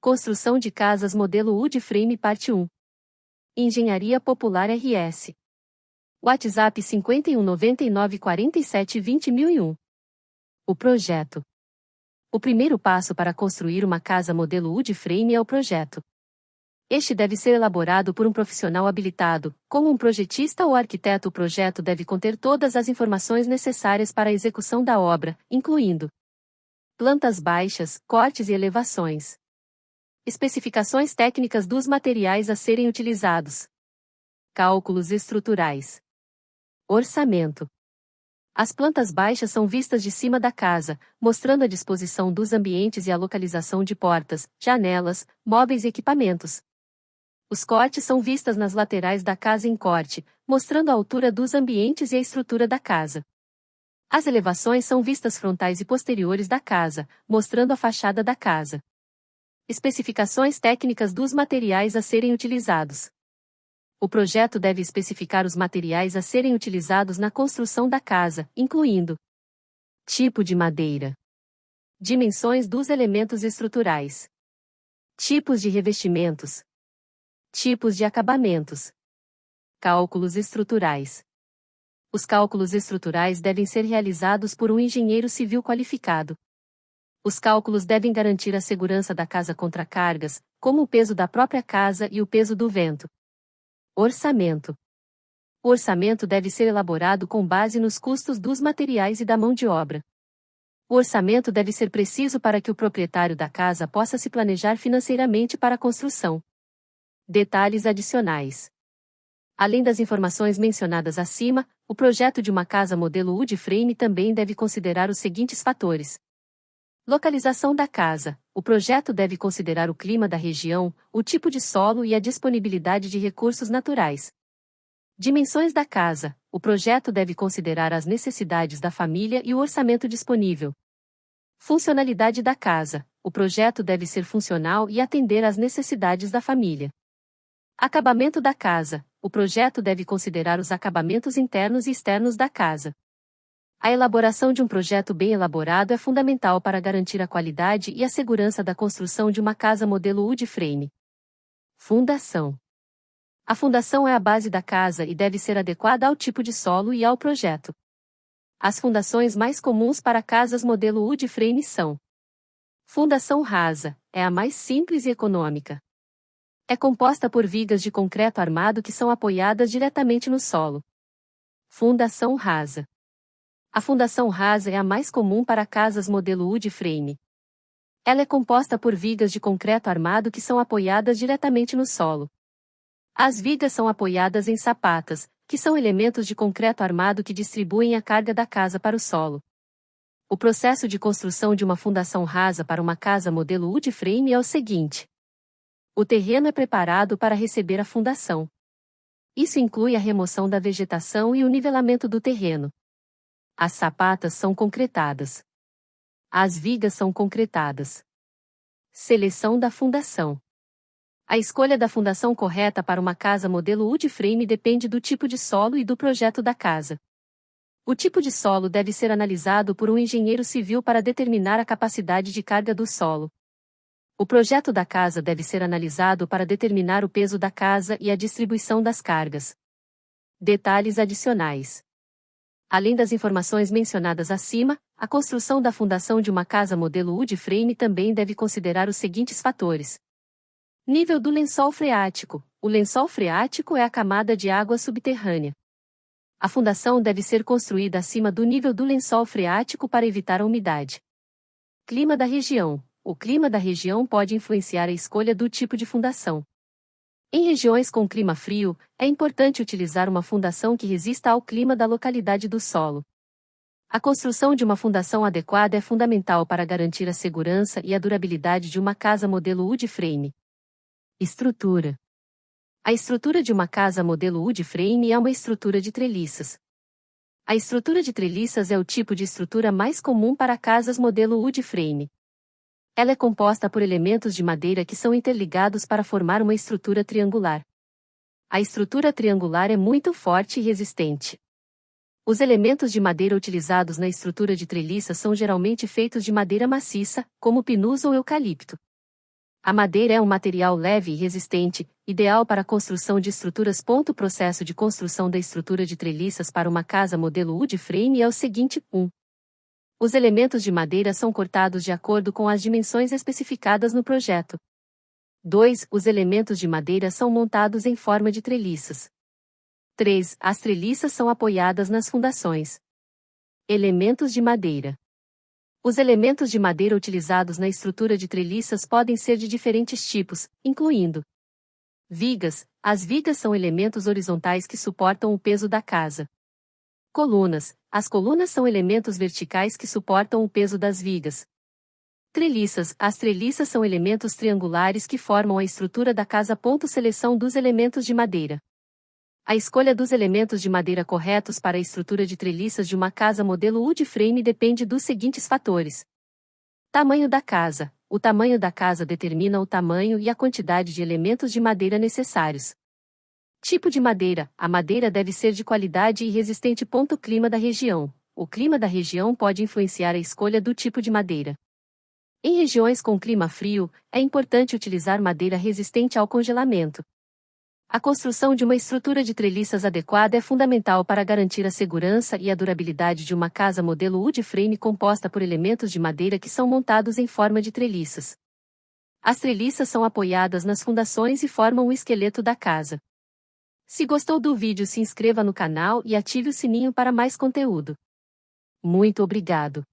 Construção de casas modelo wood frame parte 1. Engenharia Popular RS. WhatsApp 51994720.001. O projeto. O primeiro passo para construir uma casa modelo wood frame é o projeto. Este deve ser elaborado por um profissional habilitado, como um projetista ou arquiteto. O projeto deve conter todas as informações necessárias para a execução da obra, incluindo plantas baixas, cortes e elevações. Especificações técnicas dos materiais a serem utilizados. Cálculos estruturais. Orçamento. As plantas baixas são vistas de cima da casa, mostrando a disposição dos ambientes e a localização de portas, janelas, móveis e equipamentos. Os cortes são vistas nas laterais da casa em corte, mostrando a altura dos ambientes e a estrutura da casa. As elevações são vistas frontais e posteriores da casa, mostrando a fachada da casa. Especificações técnicas dos materiais a serem utilizados. O projeto deve especificar os materiais a serem utilizados na construção da casa, incluindo tipo de madeira, dimensões dos elementos estruturais, tipos de revestimentos, tipos de acabamentos, cálculos estruturais. Os cálculos estruturais devem ser realizados por um engenheiro civil qualificado. Os cálculos devem garantir a segurança da casa contra cargas, como o peso da própria casa e o peso do vento. Orçamento. O orçamento deve ser elaborado com base nos custos dos materiais e da mão de obra. O orçamento deve ser preciso para que o proprietário da casa possa se planejar financeiramente para a construção. Detalhes adicionais. Além das informações mencionadas acima, o projeto de uma casa modelo wood frame também deve considerar os seguintes fatores. Localização da casa. O projeto deve considerar o clima da região, o tipo de solo e a disponibilidade de recursos naturais. Dimensões da casa. O projeto deve considerar as necessidades da família e o orçamento disponível. Funcionalidade da casa. O projeto deve ser funcional e atender às necessidades da família. Acabamento da casa. O projeto deve considerar os acabamentos internos e externos da casa. A elaboração de um projeto bem elaborado é fundamental para garantir a qualidade e a segurança da construção de uma casa modelo wood frame. Fundação. A fundação é a base da casa e deve ser adequada ao tipo de solo e ao projeto. As fundações mais comuns para casas modelo wood frame são: fundação rasa, é a mais simples e econômica. É composta por vigas de concreto armado que são apoiadas diretamente no solo. Fundação rasa. A fundação rasa é a mais comum para casas modelo wood frame. Ela é composta por vigas de concreto armado que são apoiadas diretamente no solo. As vigas são apoiadas em sapatas, que são elementos de concreto armado que distribuem a carga da casa para o solo. O processo de construção de uma fundação rasa para uma casa modelo wood frame é o seguinte: o terreno é preparado para receber a fundação. Isso inclui a remoção da vegetação e o nivelamento do terreno. As sapatas são concretadas. As vigas são concretadas. Seleção da fundação. A escolha da fundação correta para uma casa modelo wood frame depende do tipo de solo e do projeto da casa. O tipo de solo deve ser analisado por um engenheiro civil para determinar a capacidade de carga do solo. O projeto da casa deve ser analisado para determinar o peso da casa e a distribuição das cargas. Detalhes adicionais. Além das informações mencionadas acima, a construção da fundação de uma casa modelo wood frame também deve considerar os seguintes fatores. Nível do lençol freático. O lençol freático é a camada de água subterrânea. A fundação deve ser construída acima do nível do lençol freático para evitar a umidade. Clima da região. O clima da região pode influenciar a escolha do tipo de fundação. Em regiões com clima frio, é importante utilizar uma fundação que resista ao clima da localidade do solo. A construção de uma fundação adequada é fundamental para garantir a segurança e a durabilidade de uma casa modelo wood frame. Estrutura. A estrutura de uma casa modelo wood frame é uma estrutura de treliças. A estrutura de treliças é o tipo de estrutura mais comum para casas modelo wood frame. Ela é composta por elementos de madeira que são interligados para formar uma estrutura triangular. A estrutura triangular é muito forte e resistente. Os elementos de madeira utilizados na estrutura de treliça são geralmente feitos de madeira maciça, como pinus ou eucalipto. A madeira é um material leve e resistente, ideal para a construção de estruturas. O processo de construção da estrutura de treliças para uma casa modelo wood frame é o seguinte: 1. Os elementos de madeira são cortados de acordo com as dimensões especificadas no projeto. 2. Os elementos de madeira são montados em forma de treliças. 3. As treliças são apoiadas nas fundações. Elementos de madeira. Os elementos de madeira utilizados na estrutura de treliças podem ser de diferentes tipos, incluindo vigas. As vigas são elementos horizontais que suportam o peso da casa. Colunas. As colunas são elementos verticais que suportam o peso das vigas. Treliças. As treliças são elementos triangulares que formam a estrutura da casa. Seleção dos elementos de madeira. A escolha dos elementos de madeira corretos para a estrutura de treliças de uma casa modelo wood frame depende dos seguintes fatores. Tamanho da casa. O tamanho da casa determina o tamanho e a quantidade de elementos de madeira necessários. Tipo de madeira. A madeira deve ser de qualidade e resistente. Clima da região. O clima da região pode influenciar a escolha do tipo de madeira. Em regiões com clima frio, é importante utilizar madeira resistente ao congelamento. A construção de uma estrutura de treliças adequada é fundamental para garantir a segurança e a durabilidade de uma casa modelo wood frame composta por elementos de madeira que são montados em forma de treliças. As treliças são apoiadas nas fundações e formam o esqueleto da casa. Se gostou do vídeo, se inscreva no canal e ative o sininho para mais conteúdo. Muito obrigado.